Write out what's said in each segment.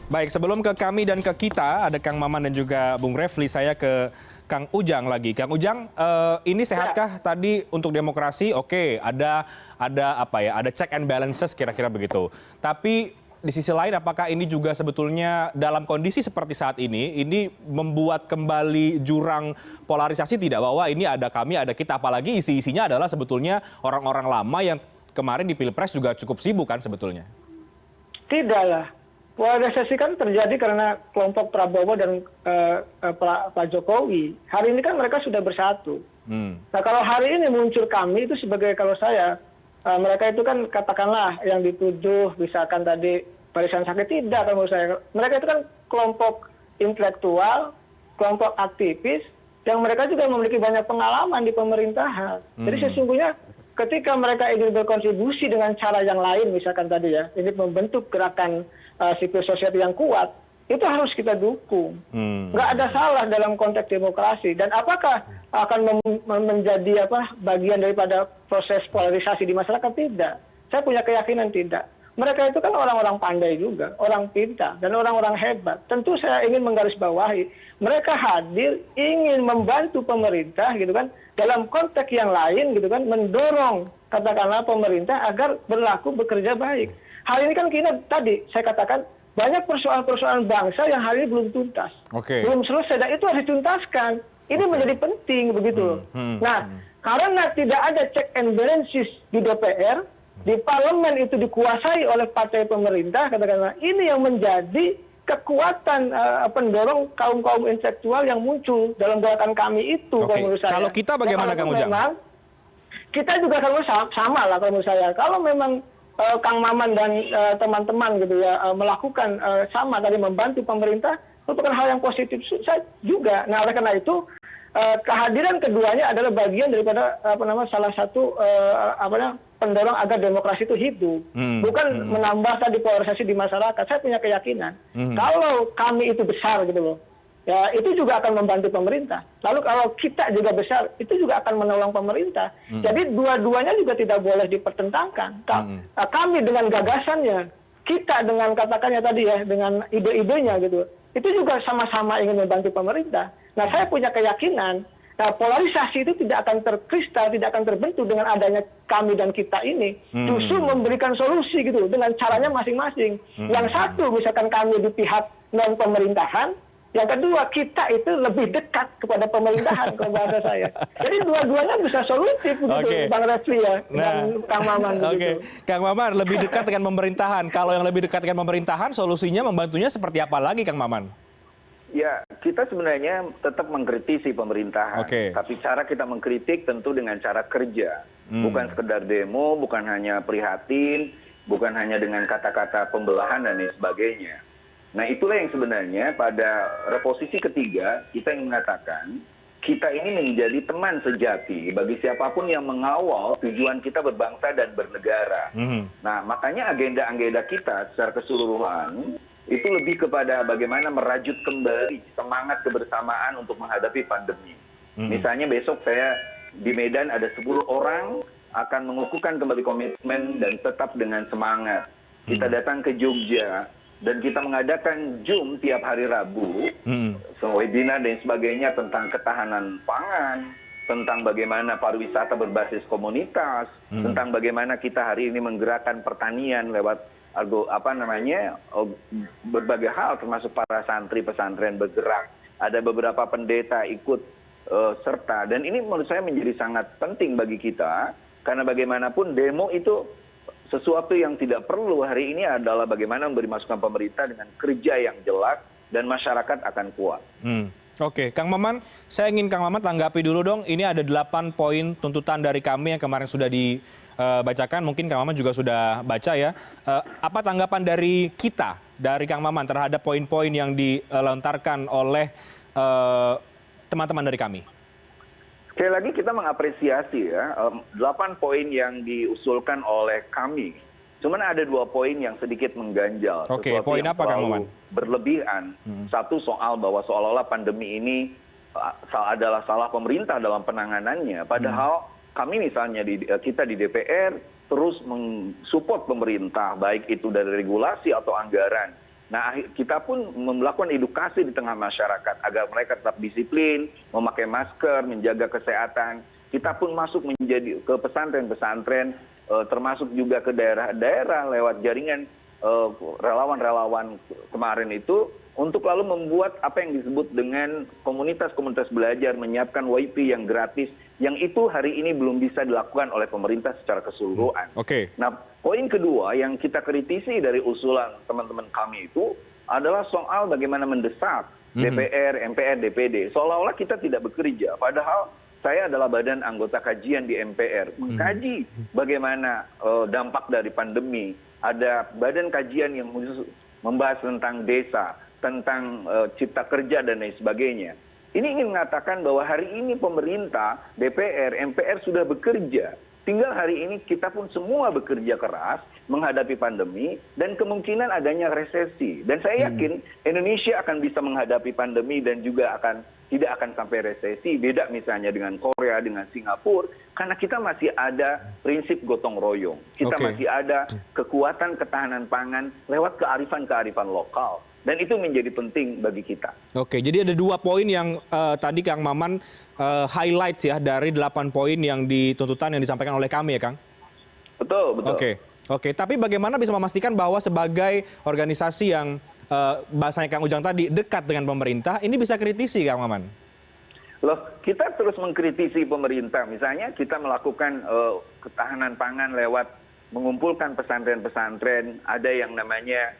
Baik, sebelum ke kami dan ke kita, ada Kang Maman dan juga Bung Refli, saya ke Kang Ujang lagi. Kang Ujang, ini sehatkah tadi untuk demokrasi? Oke, ada apa ya? Ada check and balances kira-kira begitu. Tapi di sisi lain, apakah ini juga sebetulnya dalam kondisi seperti saat ini membuat kembali jurang polarisasi tidak, bahwa ini ada kami, ada kita, apalagi isi-isinya adalah sebetulnya orang-orang lama yang kemarin di Pilpres juga cukup sibuk kan sebetulnya? Tidak lah. Polarisasi kan terjadi karena kelompok Prabowo dan Pak Jokowi. Hari ini kan mereka sudah bersatu. Nah kalau hari ini muncul kami itu sebagai, kalau saya, mereka itu kan katakanlah yang dituduh, misalkan tadi barisan sakit, tidak kalau menurut saya. Mereka itu kan kelompok intelektual, kelompok aktivis, yang mereka juga memiliki banyak pengalaman di pemerintahan. Jadi sesungguhnya ketika mereka ingin berkontribusi dengan cara yang lain, misalkan tadi ya, ini membentuk gerakan civil society yang kuat, itu harus kita dukung. Nggak ada salah dalam konteks demokrasi. Dan apakah akan menjadi bagian daripada proses polarisasi di masyarakat? Tidak. Saya punya keyakinan tidak. Mereka itu kan orang-orang pandai juga, orang pintar, dan orang-orang hebat. Tentu saya ingin menggarisbawahi, mereka hadir ingin membantu pemerintah gitu kan, dalam konteks yang lain gitu kan, mendorong katakanlah pemerintah agar berlaku bekerja baik. Hal ini kan kita tadi saya katakan banyak persoalan-persoalan bangsa yang hari ini belum tuntas, belum selesai, dan itu harus dituntaskan. Ini menjadi penting begitu. Nah, karena tidak ada check and balances di DPR, di parlemen itu dikuasai oleh partai pemerintah, katakanlah ini yang menjadi kekuatan pendorong kaum-kaum intelektual yang muncul dalam gerakan kami itu. Kalau menurut saya. Kalau kita bagaimana, Kang Ujang? Kita juga kalau sama lah kalau menurut saya. Kalau memang Kang Maman dan teman-teman gitu ya melakukan sama tadi, membantu pemerintah, merupakan hal yang positif. Saya juga. Nah oleh karena itu kehadiran keduanya adalah bagian daripada salah satu pendorong agar demokrasi itu hidup, bukan menambah tadi polarisasi di masyarakat. Saya punya keyakinan kalau kami itu besar gitu loh, ya itu juga akan membantu pemerintah. Lalu kalau kita juga besar, itu juga akan menolong pemerintah. Jadi dua-duanya juga tidak boleh dipertentangkan. Kami dengan gagasannya, kita dengan katakannya tadi ya, dengan ide-idenya gitu, itu juga sama-sama ingin membantu pemerintah. Nah saya punya keyakinan, polarisasi itu tidak akan terkristal, tidak akan terbentuk dengan adanya kami dan kita ini. Justru memberikan solusi gitu dengan caranya masing-masing. Yang satu misalkan kami di pihak non pemerintahan, yang kedua kita itu lebih dekat kepada pemerintahan kalau bahasa saya. Jadi dua-duanya bisa solutif begitu, Bang Refli ya, dan Kang Maman. Kang Maman, lebih dekat dengan pemerintahan. Kalau yang lebih dekat dengan pemerintahan, solusinya membantunya seperti apa lagi, Kang Maman? Ya, kita sebenarnya tetap mengkritisi pemerintahan. Tapi cara kita mengkritik tentu dengan cara kerja. Bukan sekedar demo, bukan hanya prihatin, bukan hanya dengan kata-kata pembelahan dan lain sebagainya. Nah itulah yang sebenarnya pada reposisi ketiga kita ingin mengatakan kita ini menjadi teman sejati bagi siapapun yang mengawal tujuan kita berbangsa dan bernegara. Nah makanya agenda-agenda kita secara keseluruhan itu lebih kepada bagaimana merajut kembali semangat kebersamaan untuk menghadapi pandemi. Misalnya besok saya di Medan ada 10 orang akan mengukuhkan kembali komitmen dan tetap dengan semangat. Kita datang ke Jogja dan kita mengadakan Zoom tiap hari Rabu, webinar dan sebagainya tentang ketahanan pangan, tentang bagaimana pariwisata berbasis komunitas, tentang bagaimana kita hari ini menggerakkan pertanian lewat berbagai hal, termasuk para santri pesantren bergerak. Ada beberapa pendeta ikut serta, dan ini menurut saya menjadi sangat penting bagi kita, karena bagaimanapun demo itu sesuatu yang tidak perlu. Hari ini adalah bagaimana memberi masukan pemerintah dengan kerja yang jelas dan masyarakat akan kuat. Oke, Kang Maman, saya ingin Kang Maman tanggapi dulu dong. Ini ada 8 poin tuntutan dari kami yang kemarin sudah dibacakan. Mungkin Kang Maman juga sudah baca ya. Apa tanggapan dari kita, dari Kang Maman terhadap poin-poin yang dilontarkan oleh teman-teman dari kami? Sekali lagi kita mengapresiasi ya, 8 poin yang diusulkan oleh kami. Cuman ada 2 poin yang sedikit mengganjal. Poin apa, Kang Maman? Berlebihan. Satu soal bahwa seolah-olah pandemi ini adalah salah pemerintah dalam penanganannya. Padahal kami misalnya kita di DPR terus mensupport pemerintah, baik itu dari regulasi atau anggaran. Nah, kita pun melakukan edukasi di tengah masyarakat agar mereka tetap disiplin, memakai masker, menjaga kesehatan. Kita pun masuk menjadi ke pesantren-pesantren, termasuk juga ke daerah-daerah lewat jaringan relawan-relawan kemarin itu, untuk lalu membuat apa yang disebut dengan komunitas-komunitas belajar, menyiapkan WiFi yang gratis, yang itu hari ini belum bisa dilakukan oleh pemerintah secara keseluruhan. Nah, poin kedua yang kita kritisi dari usulan teman-teman kami itu adalah soal bagaimana mendesak DPR, MPR, DPD. Seolah-olah kita tidak bekerja, padahal saya adalah badan anggota kajian di MPR, mengkaji bagaimana dampak dari pandemi. Ada badan kajian yang khusus membahas tentang desa, tentang cipta kerja dan lain sebagainya. Ini ingin mengatakan bahwa hari ini pemerintah, DPR, MPR sudah bekerja. Tinggal hari ini kita pun semua bekerja keras menghadapi pandemi dan kemungkinan adanya resesi. Dan saya yakin Indonesia akan bisa menghadapi pandemi dan juga tidak akan sampai resesi. Beda misalnya dengan Korea, dengan Singapura, karena kita masih ada prinsip gotong royong. Kita masih ada kekuatan ketahanan pangan lewat kearifan-kearifan lokal. Dan itu menjadi penting bagi kita. Oke, jadi ada 2 poin yang tadi Kang Maman highlights ya dari 8 poin yang dituntutan yang disampaikan oleh kami ya, Kang? Betul. Oke. Tapi bagaimana bisa memastikan bahwa sebagai organisasi yang bahasanya Kang Ujang tadi dekat dengan pemerintah, ini bisa kritisi, Kang Maman? Loh, kita terus mengkritisi pemerintah. Misalnya kita melakukan ketahanan pangan lewat mengumpulkan pesantren-pesantren, ada yang namanya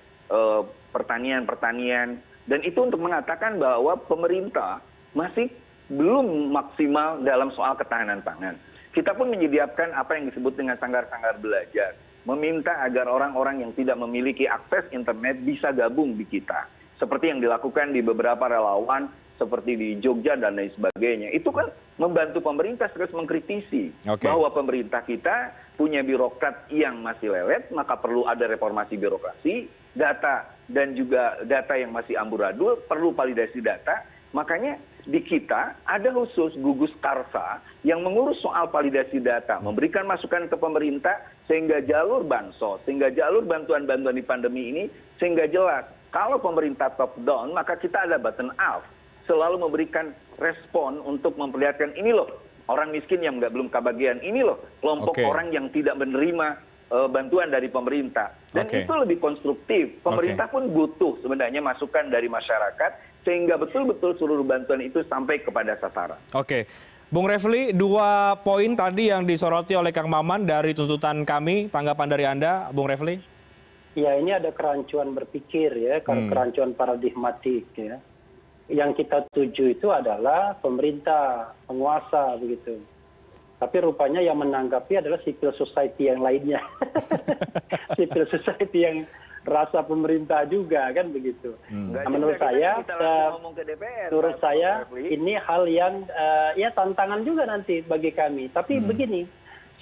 pertanian, dan itu untuk mengatakan bahwa pemerintah masih belum maksimal dalam soal ketahanan pangan. Kita pun menyediakan apa yang disebut dengan sanggar-sanggar belajar, meminta agar orang-orang yang tidak memiliki akses internet bisa gabung di kita, seperti yang dilakukan di beberapa relawan seperti di Jogja dan lain sebagainya. Itu kan membantu pemerintah terus mengkritisi bahwa pemerintah kita punya birokrat yang masih lelet, maka perlu ada reformasi birokrasi, data dan juga data yang masih amburadul, perlu validasi data. Makanya di kita ada khusus gugus karsa yang mengurus soal validasi data, memberikan masukan ke pemerintah sehingga jalur bansos, sehingga jalur bantuan-bantuan di pandemi ini, sehingga jelas kalau pemerintah top down, maka kita ada button up, selalu memberikan respon untuk memperlihatkan ini loh orang miskin yang belum kebagian, ini loh kelompok orang yang tidak menerima bantuan dari pemerintah. Dan itu lebih konstruktif. Pemerintah pun butuh sebenarnya masukan dari masyarakat sehingga betul-betul seluruh bantuan itu sampai kepada sasaran. Oke. Bung Refli, 2 poin tadi yang disoroti oleh Kang Maman dari tuntutan kami, tanggapan dari Anda, Bung Refli? Ya, ini ada kerancuan berpikir ya, kerancuan paradigmatik ya. Yang kita tuju itu adalah pemerintah, penguasa begitu. Tapi rupanya yang menanggapi adalah civil society yang lainnya. Civil society yang rasa pemerintah juga kan begitu. Nah, menurut saya ini hal yang ya tantangan juga nanti bagi kami. Tapi begini,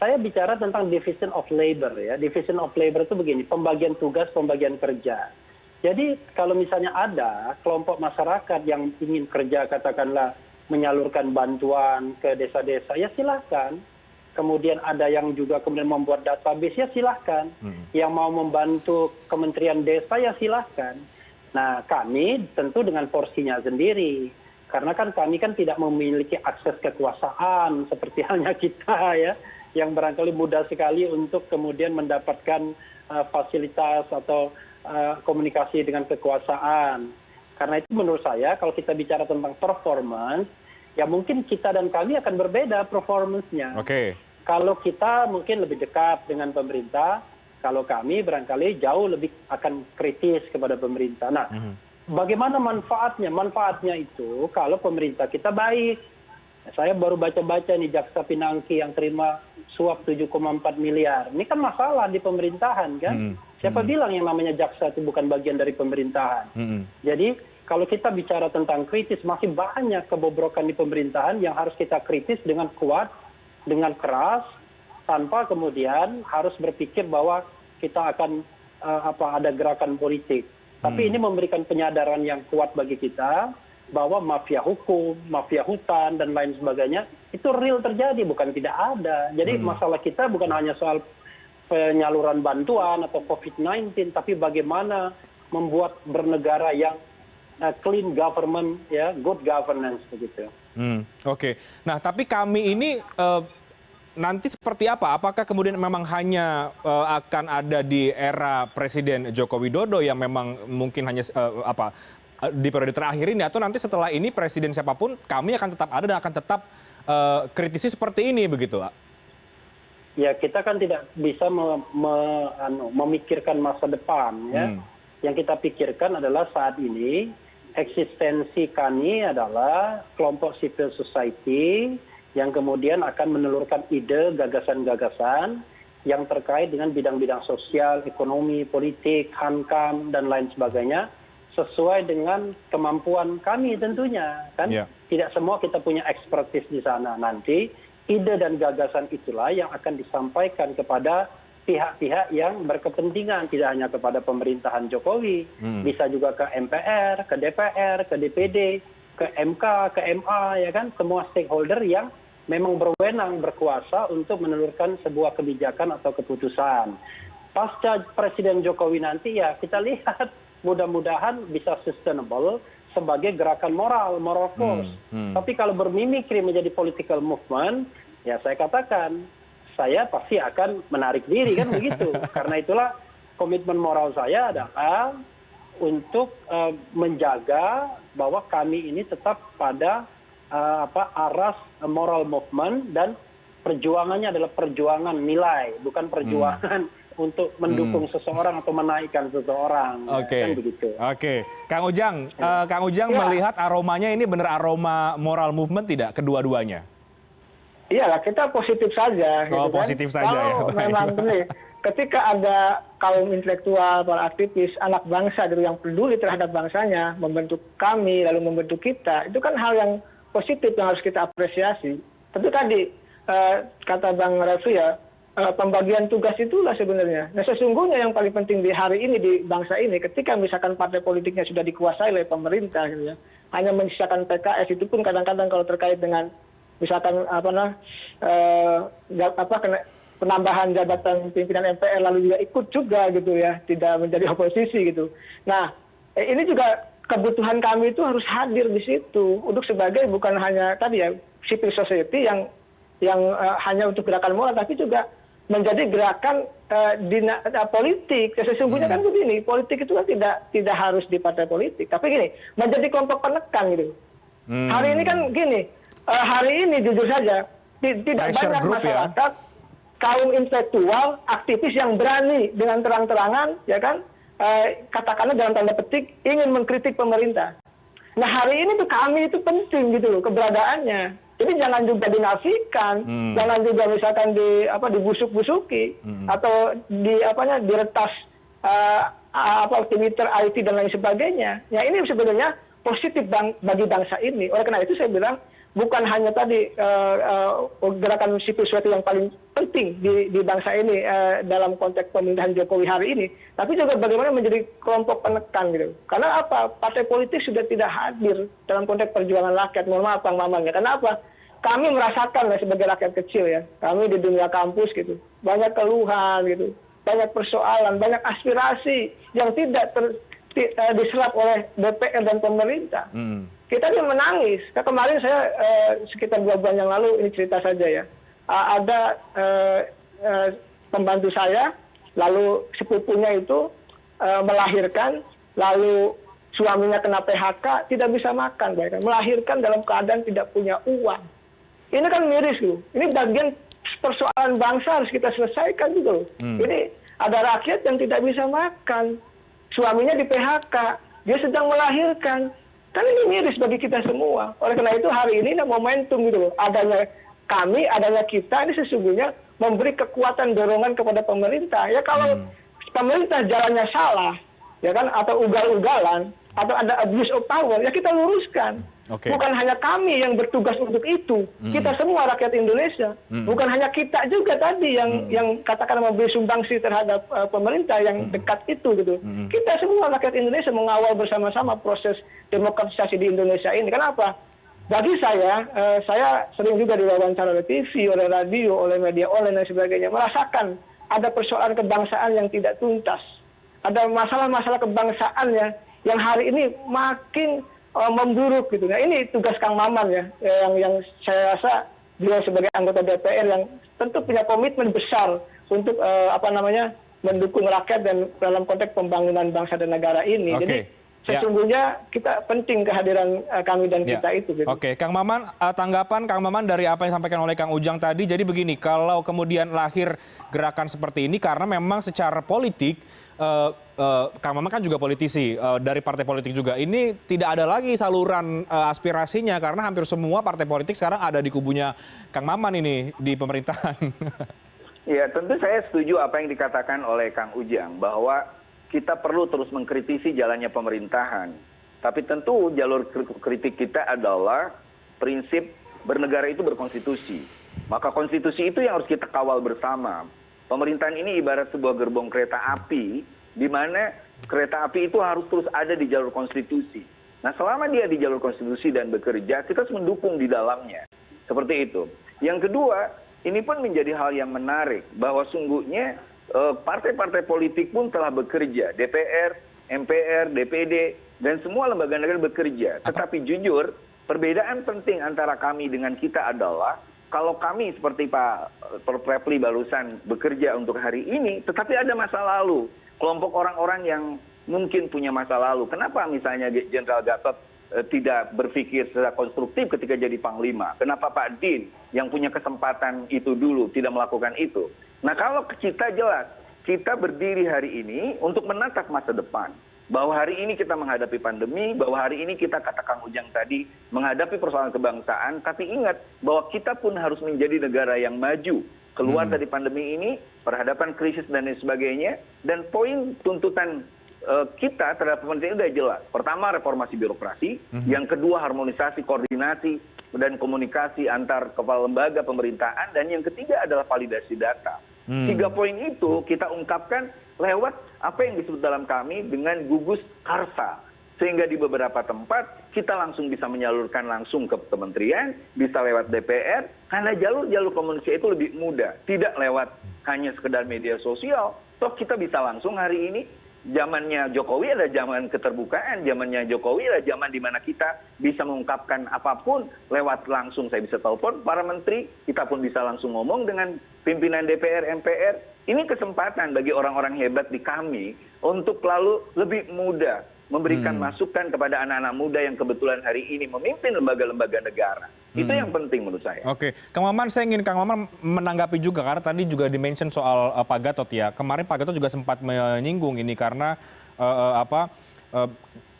saya bicara tentang division of labor ya. Division of labor itu begini, pembagian tugas, pembagian kerja. Jadi kalau misalnya ada kelompok masyarakat yang ingin kerja katakanlah menyalurkan bantuan ke desa-desa, ya silahkan. Kemudian ada yang juga kemudian membuat database, ya silahkan. Yang mau membantu Kementerian Desa, ya silahkan. Nah, kami tentu dengan porsinya sendiri. Karena kan kami kan tidak memiliki akses kekuasaan seperti halnya kita ya, yang barangkali mudah sekali untuk kemudian mendapatkan fasilitas atau komunikasi dengan kekuasaan. Karena itu menurut saya kalau kita bicara tentang performance, ya mungkin kita dan kami akan berbeda performance-nya. Kalau kita mungkin lebih dekat dengan pemerintah, kalau kami barangkali jauh lebih akan kritis kepada pemerintah. Nah, bagaimana manfaatnya? Manfaatnya itu kalau pemerintah kita baik. Saya baru baca-baca nih Jaksa Pinangki yang terima suap 7,4 miliar. Ini kan masalah di pemerintahan kan? Siapa bilang yang namanya jaksa itu bukan bagian dari pemerintahan? Jadi kalau kita bicara tentang kritis, masih banyak kebobrokan di pemerintahan yang harus kita kritis dengan kuat, dengan keras, tanpa kemudian harus berpikir bahwa kita akan ada gerakan politik. Tapi ini memberikan penyadaran yang kuat bagi kita bahwa mafia hukum, mafia hutan, dan lain sebagainya, itu real terjadi, bukan tidak ada. Jadi masalah kita bukan hanya soal penyaluran bantuan atau COVID-19, tapi bagaimana membuat bernegara yang clean government, ya, good governance begitu. Oke. Nah, tapi kami ini nanti seperti apa? Apakah kemudian memang hanya akan ada di era Presiden Joko Widodo yang memang mungkin hanya di periode terakhir ini, atau nanti setelah ini presiden siapapun kami akan tetap ada dan akan tetap kritisi seperti ini begitu? Ya, kita kan tidak bisa memikirkan masa depan, ya. Yang kita pikirkan adalah saat ini eksistensi kami adalah kelompok civil society yang kemudian akan menelurkan ide, gagasan-gagasan yang terkait dengan bidang-bidang sosial, ekonomi, politik, hankam, dan lain sebagainya, sesuai dengan kemampuan kami tentunya. Kan? Tidak semua kita punya ekspertis di sana. Nanti ide dan gagasan itulah yang akan disampaikan kepada pihak-pihak yang berkepentingan, tidak hanya kepada pemerintahan Jokowi, bisa juga ke MPR, ke DPR, ke DPD, ke MK, ke MA, ya kan, semua stakeholder yang memang berwenang, berkuasa untuk menelurkan sebuah kebijakan atau keputusan. Pasca Presiden Jokowi nanti, ya kita lihat mudah-mudahan bisa sustainable sebagai gerakan moral force. Tapi kalau bermimikri menjadi political movement, ya saya katakan, saya pasti akan menarik diri, kan begitu. Karena itulah komitmen moral saya adalah untuk menjaga bahwa kami ini tetap pada aras moral movement, dan perjuangannya adalah perjuangan nilai, bukan perjuangan untuk mendukung seseorang atau menaikkan seseorang. Kan begitu. Oke. Kang Ujang melihat aromanya ini benar aroma moral movement tidak kedua-duanya? Iyalah, kita positif saja. Oh, gitu positif kan? Saja. Kalau memang benar, ketika ada kaum intelektual, para aktivis, anak bangsa gitu, yang peduli terhadap bangsanya, membentuk kami, lalu membentuk kita, itu kan hal yang positif yang harus kita apresiasi. Tentu tadi, kata Bang Refli ya, pembagian tugas itulah sebenarnya. Nah, sesungguhnya yang paling penting di hari ini, di bangsa ini, ketika misalkan partai politiknya sudah dikuasai oleh pemerintah, gitu ya, hanya menyisakan PKS, itu pun kadang-kadang kalau terkait dengan misalkan penambahan jabatan pimpinan MPR lalu juga ikut juga gitu ya, tidak menjadi oposisi gitu. Nah, ini juga kebutuhan kami itu harus hadir di situ untuk sebagai bukan hanya tadi ya civil society yang hanya untuk gerakan moral, tapi juga menjadi gerakan politik. Sesungguhnya kan begini, politik itu kan tidak harus di partai politik, tapi gini, menjadi kelompok penekan gitu. Hari ini kan gini. Hari ini jujur saja tidak banyak masyarakat, kaum intelektual, aktivis yang berani dengan terang-terangan, ya kan, katakanlah dalam tanda petik ingin mengkritik pemerintah. Nah, hari ini tuh kami itu penting gitu loh keberadaannya. Jadi jangan juga dinafikan, jangan juga misalkan dibusuk-busuki atau diretas Twitter, IT dan lain sebagainya. Ya, ini sebenarnya positif bagi bangsa ini. Oleh karena itu saya bilang, bukan hanya tadi gerakan civil society yang paling penting di bangsa ini dalam konteks pemerintahan Jokowi hari ini, tapi juga bagaimana menjadi kelompok penekan gitu. Karena apa? Partai politik sudah tidak hadir dalam konteks perjuangan rakyat. Mohon maaf Bang Maman ya. Karena apa? Kami merasakan sebagai rakyat kecil ya, kami di dunia kampus gitu, banyak keluhan gitu, banyak persoalan, banyak aspirasi yang tidak diserap oleh DPR dan pemerintah. Kita dia menangis. Kemarin saya sekitar 2 bulan yang lalu, ini cerita saja ya, ada pembantu saya, lalu sepupunya itu melahirkan, lalu suaminya kena PHK, tidak bisa makan, melahirkan dalam keadaan tidak punya uang. Ini kan miris loh. Ini bagian persoalan bangsa harus kita selesaikan gitu loh. Ini ada rakyat yang tidak bisa makan, suaminya di PHK, dia sedang melahirkan. Kan ini miris bagi kita semua. Oleh karena itu hari ini momentum gitu loh. Adanya kami, adanya kita ini sesungguhnya memberi kekuatan dorongan kepada pemerintah. Ya kalau pemerintah jalannya salah, ya kan, atau ugal-ugalan, atau ada abuse of power, ya kita luruskan. Bukan hanya kami yang bertugas untuk itu, kita semua rakyat Indonesia. Bukan hanya kita juga tadi yang katakan memberi sumbangsi terhadap pemerintah yang dekat itu gitu. Kita semua rakyat Indonesia mengawal bersama-sama proses demokratisasi di Indonesia ini. Kenapa? Bagi saya sering juga diwawancara oleh TV, oleh radio, oleh media online dan sebagainya, merasakan ada persoalan kebangsaan yang tidak tuntas. ada masalah-masalah kebangsaan ya yang hari ini makin memburuk gitu. Nah, ini tugas Kang Maman ya, yang saya rasa beliau sebagai anggota DPR yang tentu punya komitmen besar untuk mendukung rakyat dan dalam konteks pembangunan bangsa dan negara ini. Jadi sesungguhnya kita penting kehadiran kami dan kita itu. Gitu. Oke, Kang Maman, tanggapan Kang Maman dari apa yang disampaikan oleh Kang Ujang tadi. Jadi begini, kalau kemudian lahir gerakan seperti ini karena memang secara politik, Kang Maman kan juga politisi dari partai politik juga. Ini tidak ada lagi saluran aspirasinya karena hampir semua partai politik sekarang ada di kubunya Kang Maman ini di pemerintahan. Ya, tentu saya setuju apa yang dikatakan oleh Kang Ujang bahwa kita perlu terus mengkritisi jalannya pemerintahan. Tapi tentu jalur kritik kita adalah prinsip bernegara itu berkonstitusi. Maka konstitusi itu yang harus kita kawal bersama. Pemerintahan ini ibarat sebuah gerbong kereta api, di mana kereta api itu harus terus ada di jalur konstitusi. Nah, selama dia di jalur konstitusi dan bekerja, kita harus mendukung di dalamnya. Seperti itu. Yang kedua, ini pun menjadi hal yang menarik, bahwa sungguhnya partai-partai politik pun telah bekerja, DPR, MPR, DPD, dan semua lembaga negara bekerja. Tetapi jujur, perbedaan penting antara kami dengan kita adalah, kalau kami seperti Pak Refli barusan bekerja untuk hari ini, tetapi ada masa lalu. Kelompok orang-orang yang mungkin punya masa lalu. Kenapa misalnya Jenderal Gatot tidak berpikir secara konstruktif ketika jadi Panglima? Kenapa Pak Din yang punya kesempatan itu dulu tidak melakukan itu? Nah, kalau kita jelas, kita berdiri hari ini untuk menatap masa depan. Bahwa hari ini kita menghadapi pandemi, bahwa hari ini kita, kata Kang Ujang tadi, menghadapi persoalan kebangsaan, tapi ingat bahwa kita pun harus menjadi negara yang maju. Keluar dari pandemi ini, berhadapan krisis dan lain sebagainya, dan poin tuntutan kita terhadap pemerintah itu sudah jelas. Pertama, reformasi birokrasi. Yang kedua, harmonisasi, koordinasi, dan komunikasi antar kepala lembaga pemerintahan. Dan yang ketiga adalah validasi data. 3 poin itu kita ungkapkan lewat apa yang disebut dalam kami dengan gugus karsa. Sehingga di beberapa tempat kita langsung bisa menyalurkan langsung ke kementerian, bisa lewat DPR, karena jalur-jalur komunikasi itu lebih mudah. Tidak lewat hanya sekedar media sosial, toh kita bisa langsung hari ini. Zamannya Jokowi ada zaman keterbukaan, zamannya Jokowi ada zaman di mana kita bisa mengungkapkan apapun lewat langsung. Saya bisa telepon para menteri, kita pun bisa langsung ngomong dengan pimpinan DPR, MPR. Ini kesempatan bagi orang-orang hebat di kami untuk lalu lebih mudah memberikan masukan kepada anak-anak muda yang kebetulan hari ini memimpin lembaga-lembaga negara. Itu yang penting menurut saya. Oke, Kang Maman, saya ingin Kang Maman menanggapi juga, karena tadi juga di-mention soal Pak Gatot ya. Kemarin Pak Gatot juga sempat menyinggung ini karena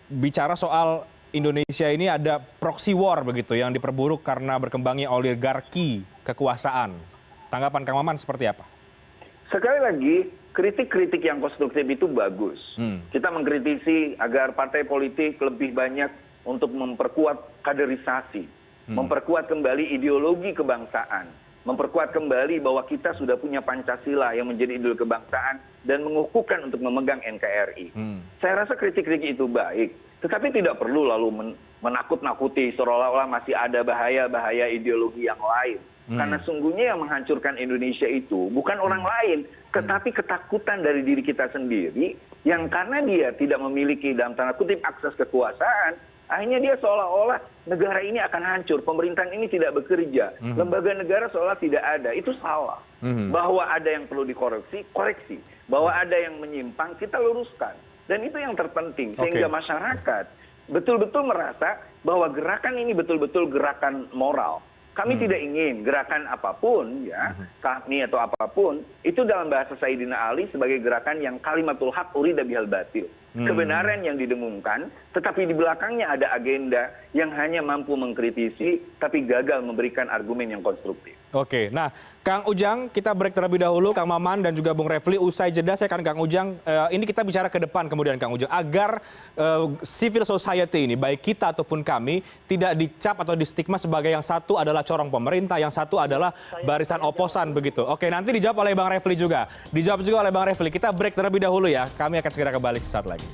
bicara soal Indonesia ini ada proxy war begitu yang diperburuk karena berkembangnya oligarki kekuasaan. Tanggapan Kang Maman seperti apa? Sekali lagi, kritik-kritik yang konstruktif itu bagus. Kita mengkritisi agar partai politik lebih banyak untuk memperkuat kaderisasi, memperkuat kembali ideologi kebangsaan, memperkuat kembali bahwa kita sudah punya Pancasila yang menjadi ideologi kebangsaan dan mengukuhkan untuk memegang NKRI. Saya rasa kritik-kritik itu baik, tetapi tidak perlu lalu menakut-nakuti seolah-olah masih ada bahaya-bahaya ideologi yang lain. Karena sungguhnya yang menghancurkan Indonesia itu bukan orang lain, tetapi ketakutan dari diri kita sendiri yang karena dia tidak memiliki dalam tanda kutip akses kekuasaan, akhirnya dia seolah-olah negara ini akan hancur, pemerintahan ini tidak bekerja, lembaga negara seolah tidak ada. Itu salah. Bahwa ada yang perlu dikoreksi, koreksi. Bahwa ada yang menyimpang, kita luruskan. Dan itu yang terpenting, sehingga masyarakat betul-betul merasa bahwa gerakan ini betul-betul gerakan moral. Kami tidak ingin gerakan apapun, ya, kami atau apapun, itu dalam bahasa Sayyidina Ali sebagai gerakan yang kalimatul haq urida bihal batil. Kebenaran yang didengungkan, tetapi di belakangnya ada agenda yang hanya mampu mengkritisi, tapi gagal memberikan argumen yang konstruktif. Oke, nah Kang Ujang, kita break terlebih dahulu, Kang Maman dan juga Bung Refli. Usai jeda saya akan Kang Ujang, ini kita bicara ke depan kemudian Kang Ujang, agar civil society ini, baik kita ataupun kami, tidak dicap atau distigma sebagai yang satu adalah corong pemerintah, yang satu adalah barisan oposan begitu. Oke, nanti dijawab oleh Bang Refli juga. Dijawab juga oleh Bang Refli. Kita break terlebih dahulu ya, kami akan segera kembali sesaat lagi.